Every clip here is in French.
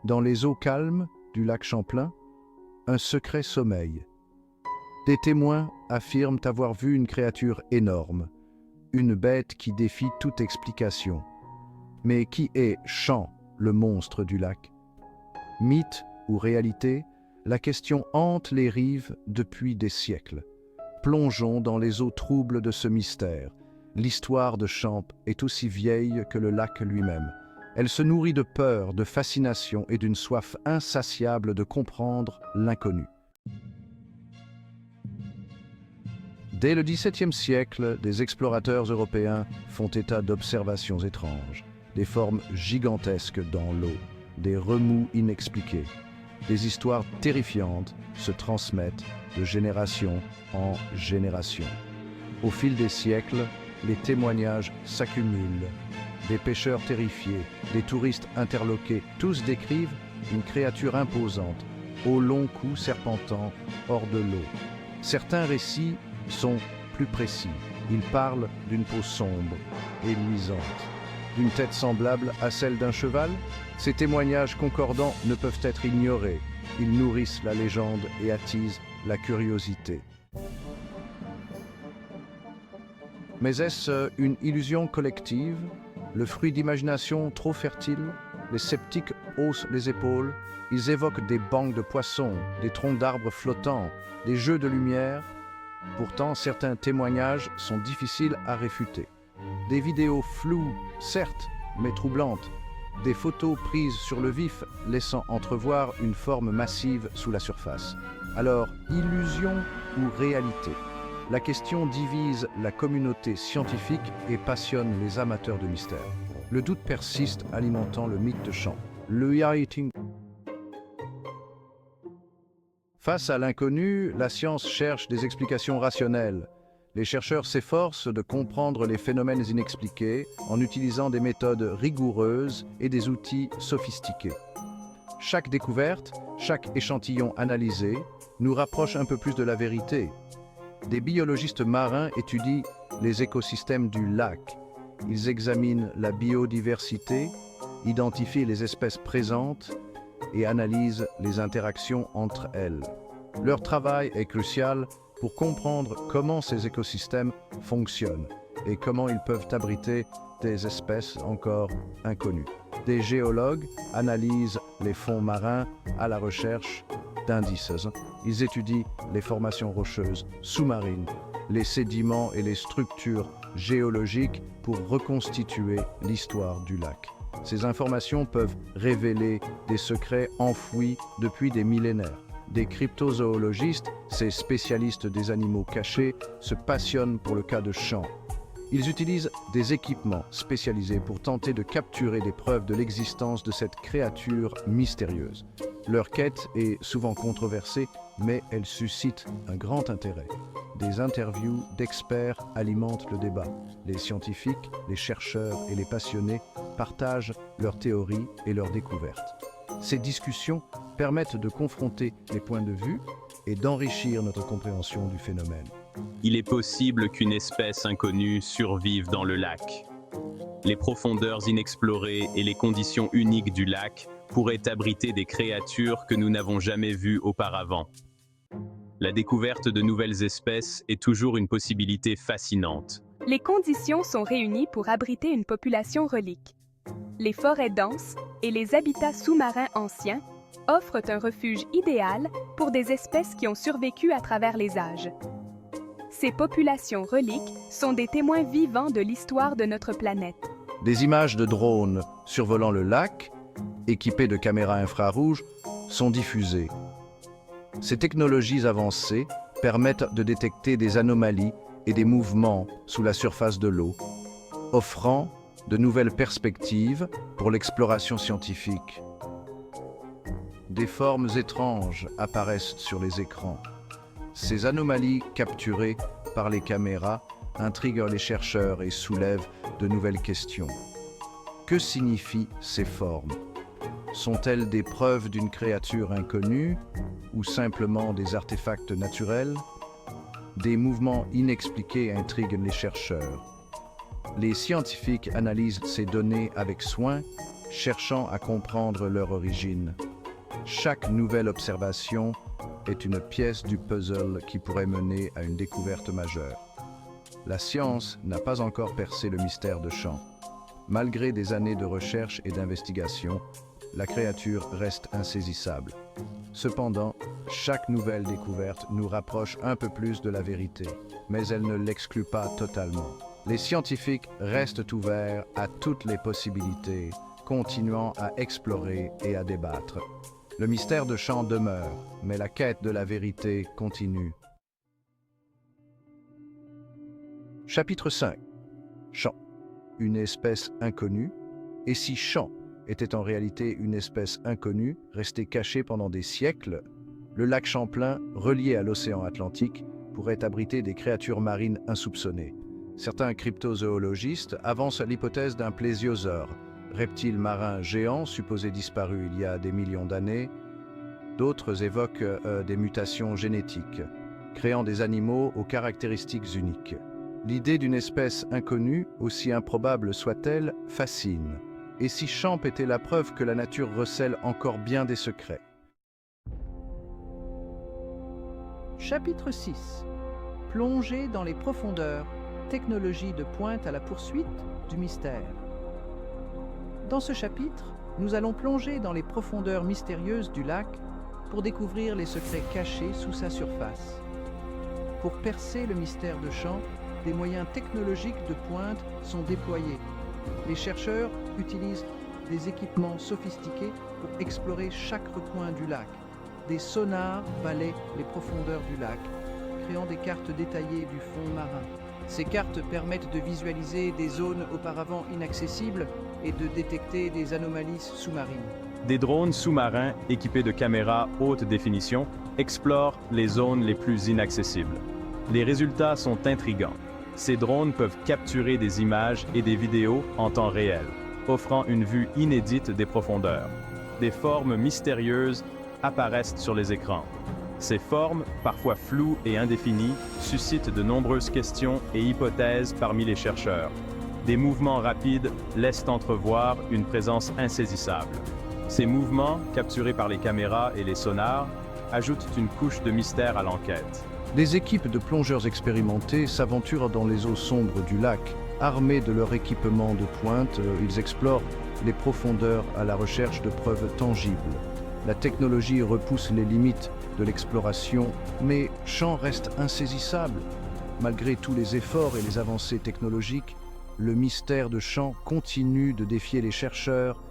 Dans les eaux calmes du lac Champlain, un secret sommeille. Des témoins affirment avoir vu une créature énorme, une bête qui défie toute explication. Mais qui est Champ, le monstre du lac? Mythe ou réalité, la question hante les rives depuis des siècles. Plongeons dans les eaux troubles de ce mystère. L'histoire de Champ est aussi vieille que le lac lui-même. Elle se nourrit de peur, de fascination et d'une soif insatiable de comprendre l'inconnu. Dès le XVIIe siècle, des explorateurs européens font état d'observations étranges, des formes gigantesques dans l'eau, des remous inexpliqués. Des histoires terrifiantes se transmettent de génération en génération. Au fil des siècles, les témoignages s'accumulent. Des pêcheurs terrifiés, des touristes interloqués, tous décrivent une créature imposante, au long cou serpentant hors de l'eau. Certains récits sont plus précis. Ils parlent d'une peau sombre et luisante, d'une tête semblable à celle d'un cheval. Ces témoignages concordants ne peuvent être ignorés. Ils nourrissent la légende et attisent la curiosité. Mais est-ce une illusion collective? Le fruit d'imagination trop fertile? Les sceptiques haussent les épaules. Ils évoquent des bancs de poissons, des troncs d'arbres flottants, des jeux de lumière. Pourtant, certains témoignages sont difficiles à réfuter. Des vidéos floues, certes, mais troublantes. Des photos prises sur le vif, laissant entrevoir une forme massive sous la surface. Alors, illusion ou réalité? La question divise la communauté scientifique et passionne les amateurs de mystère. Le doute persiste, alimentant le mythe de Champ. Le yachting. Face à l'inconnu, la science cherche des explications rationnelles. Les chercheurs s'efforcent de comprendre les phénomènes inexpliqués en utilisant des méthodes rigoureuses et des outils sophistiqués. Chaque découverte, chaque échantillon analysé, nous rapproche un peu plus de la vérité. Des biologistes marins étudient les écosystèmes du lac. Ils examinent la biodiversité, identifient les espèces présentes et analysent les interactions entre elles. Leur travail est crucial pour comprendre comment ces écosystèmes fonctionnent et comment ils peuvent abriter des espèces encore inconnues. Des géologues analysent les fonds marins à la recherche d'indices. Ils étudient les formations rocheuses sous-marines, les sédiments et les structures géologiques pour reconstituer l'histoire du lac. Ces informations peuvent révéler des secrets enfouis depuis des millénaires. Des cryptozoologistes, ces spécialistes des animaux cachés, se passionnent pour le cas de Champ. Ils utilisent des équipements spécialisés pour tenter de capturer des preuves de l'existence de cette créature mystérieuse. Leur quête est souvent controversée, mais elle suscite un grand intérêt. Des interviews d'experts alimentent le débat. Les scientifiques, les chercheurs et les passionnés partagent leurs théories et leurs découvertes. Ces discussions permettent de confronter les points de vue et d'enrichir notre compréhension du phénomène. Il est possible qu'une espèce inconnue survive dans le lac. Les profondeurs inexplorées et les conditions uniques du lac pourraient abriter des créatures que nous n'avons jamais vues auparavant. La découverte de nouvelles espèces est toujours une possibilité fascinante. Les conditions sont réunies pour abriter une population relique. Les forêts denses et les habitats sous-marins anciens offrent un refuge idéal pour des espèces qui ont survécu à travers les âges. Ces populations reliques sont des témoins vivants de l'histoire de notre planète. Des images de drones survolant le lac, équipées de caméras infrarouges, sont diffusées. Ces technologies avancées permettent de détecter des anomalies et des mouvements sous la surface de l'eau, offrant de nouvelles perspectives pour l'exploration scientifique. Des formes étranges apparaissent sur les écrans. Ces anomalies capturées par les caméras intriguent les chercheurs et soulèvent de nouvelles questions. Que signifient ces formes? Sont-elles des preuves d'une créature inconnue ou simplement des artefacts naturels? Des mouvements inexpliqués intriguent les chercheurs. Les scientifiques analysent ces données avec soin, cherchant à comprendre leur origine. Chaque nouvelle observation est une pièce du puzzle qui pourrait mener à une découverte majeure. La science n'a pas encore percé le mystère de Champ. Malgré des années de recherche et d'investigation, la créature reste insaisissable. Cependant, chaque nouvelle découverte nous rapproche un peu plus de la vérité, mais elle ne l'exclut pas totalement. Les scientifiques restent ouverts à toutes les possibilités, continuant à explorer et à débattre. Le mystère de Champ demeure, mais la quête de la vérité continue. Chapitre 5. Champ, une espèce inconnue. Et si Champ était en réalité une espèce inconnue, restée cachée pendant des siècles, le lac Champlain, relié à l'océan Atlantique, pourrait abriter des créatures marines insoupçonnées. Certains cryptozoologistes avancent l'hypothèse d'un plésiosaure, reptile marin géant supposé disparu il y a des millions d'années. D'autres évoquent des mutations génétiques, créant des animaux aux caractéristiques uniques. L'idée d'une espèce inconnue, aussi improbable soit-elle, fascine. Et si Champ était la preuve que la nature recèle encore bien des secrets? Chapitre 6. Plongée dans les profondeurs, technologie de pointe à la poursuite du mystère. Dans ce chapitre, nous allons plonger dans les profondeurs mystérieuses du lac pour découvrir les secrets cachés sous sa surface. Pour percer le mystère de Champ, des moyens technologiques de pointe sont déployés. Les chercheurs utilisent des équipements sophistiqués pour explorer chaque recoin du lac. Des sonars balaient les profondeurs du lac, créant des cartes détaillées du fond marin. Ces cartes permettent de visualiser des zones auparavant inaccessibles et de détecter des anomalies sous-marines. Des drones sous-marins équipés de caméras haute définition explorent les zones les plus inaccessibles. Les résultats sont intrigants. Ces drones peuvent capturer des images et des vidéos en temps réel, offrant une vue inédite des profondeurs. Des formes mystérieuses apparaissent sur les écrans. Ces formes, parfois floues et indéfinies, suscitent de nombreuses questions et hypothèses parmi les chercheurs. Des mouvements rapides laissent entrevoir une présence insaisissable. Ces mouvements, capturés par les caméras et les sonars, ajoutent une couche de mystère à l'enquête. Des équipes de plongeurs expérimentés s'aventurent dans les eaux sombres du lac. Armés de leur équipement de pointe, ils explorent les profondeurs à la recherche de preuves tangibles. La technologie repousse les limites de l'exploration, mais Champ reste insaisissable. Malgré tous les efforts et les avancées technologiques, le mystère de Champ continue de défier les chercheurs,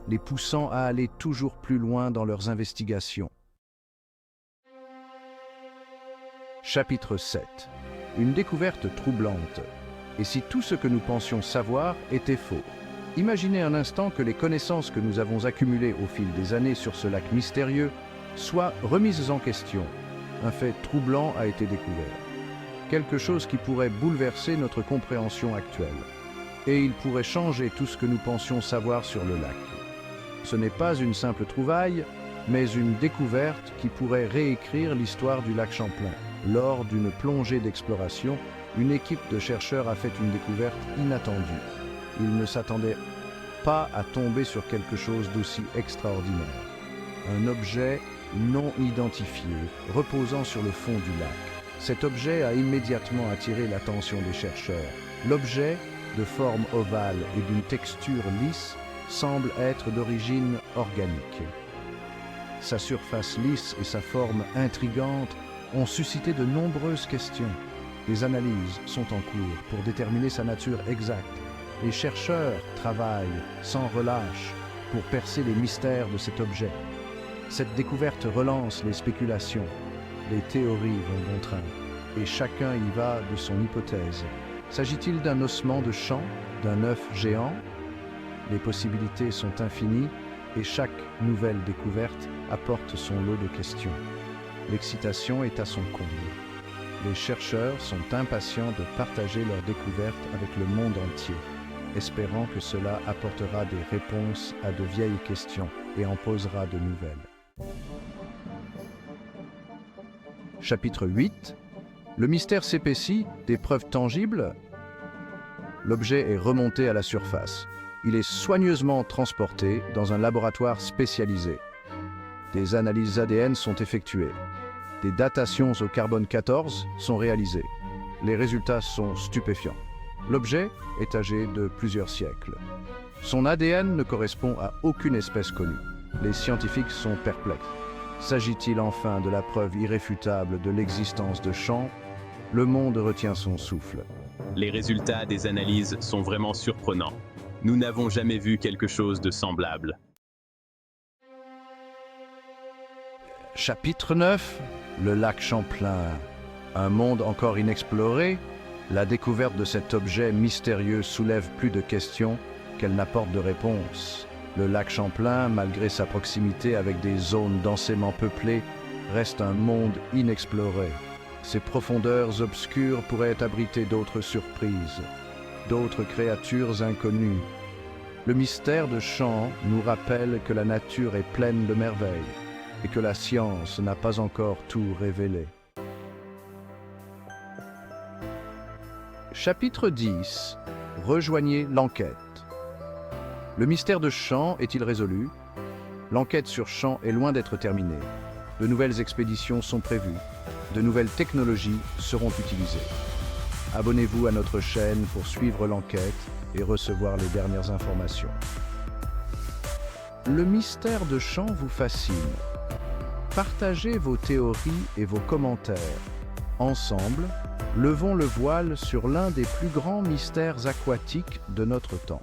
les poussant à aller toujours plus loin dans leurs investigations. Chapitre 7. Une découverte troublante. Et si tout ce que nous pensions savoir était faux? Imaginez un instant que les connaissances que nous avons accumulées au fil des années sur ce lac mystérieux soient remises en question. Un fait troublant a été découvert. Quelque chose qui pourrait bouleverser notre compréhension actuelle. Et il pourrait changer tout ce que nous pensions savoir sur le lac. Ce n'est pas une simple trouvaille, mais une découverte qui pourrait réécrire l'histoire du lac Champlain. Lors d'une plongée d'exploration, une équipe de chercheurs a fait une découverte inattendue. Ils ne s'attendaient pas à tomber sur quelque chose d'aussi extraordinaire. Un objet non identifié, reposant sur le fond du lac. Cet objet a immédiatement attiré l'attention des chercheurs. L'objet, de forme ovale et d'une texture lisse, semble être d'origine organique. Sa surface lisse et sa forme intrigante ont suscité de nombreuses questions. Des analyses sont en cours pour déterminer sa nature exacte. Les chercheurs travaillent sans relâche pour percer les mystères de cet objet. Cette découverte relance les spéculations. Les théories vont bon train, et chacun y va de son hypothèse. S'agit-il d'un ossement de Champ, d'un œuf géant? Les possibilités sont infinies, et chaque nouvelle découverte apporte son lot de questions. L'excitation est à son comble. Les chercheurs sont impatients de partager leurs découvertes avec le monde entier, espérant que cela apportera des réponses à de vieilles questions et en posera de nouvelles. Chapitre 8. Le mystère s'épaissit, des preuves tangibles. L'objet est remonté à la surface. il est soigneusement transporté dans un laboratoire spécialisé. Des analyses ADN sont effectuées. Des datations au carbone 14 sont réalisées. Les résultats sont stupéfiants. L'objet est âgé de plusieurs siècles. Son ADN ne correspond à aucune espèce connue. Les scientifiques sont perplexes. S'agit-il enfin de la preuve irréfutable de l'existence de champs? Le monde retient son souffle. Les résultats des analyses sont vraiment surprenants. Nous n'avons jamais vu quelque chose de semblable. Chapitre 9. Le lac Champlain. Un monde encore inexploré? La découverte de cet objet mystérieux soulève plus de questions qu'elle n'apporte de réponses. Le lac Champlain, malgré sa proximité avec des zones densément peuplées, reste un monde inexploré. Ses profondeurs obscures pourraient abriter d'autres surprises, d'autres créatures inconnues. Le mystère de Champ nous rappelle que la nature est pleine de merveilles et que la science n'a pas encore tout révélé. Chapitre 10. Rejoignez l'enquête. Le mystère de Champ est-il résolu? L'enquête sur Champ est loin d'être terminée. De nouvelles expéditions sont prévues. De nouvelles technologies seront utilisées. Abonnez-vous à notre chaîne pour suivre l'enquête et recevoir les dernières informations. Le mystère de Champ vous fascine. Partagez vos théories et vos commentaires. Ensemble, levons le voile sur l'un des plus grands mystères aquatiques de notre temps.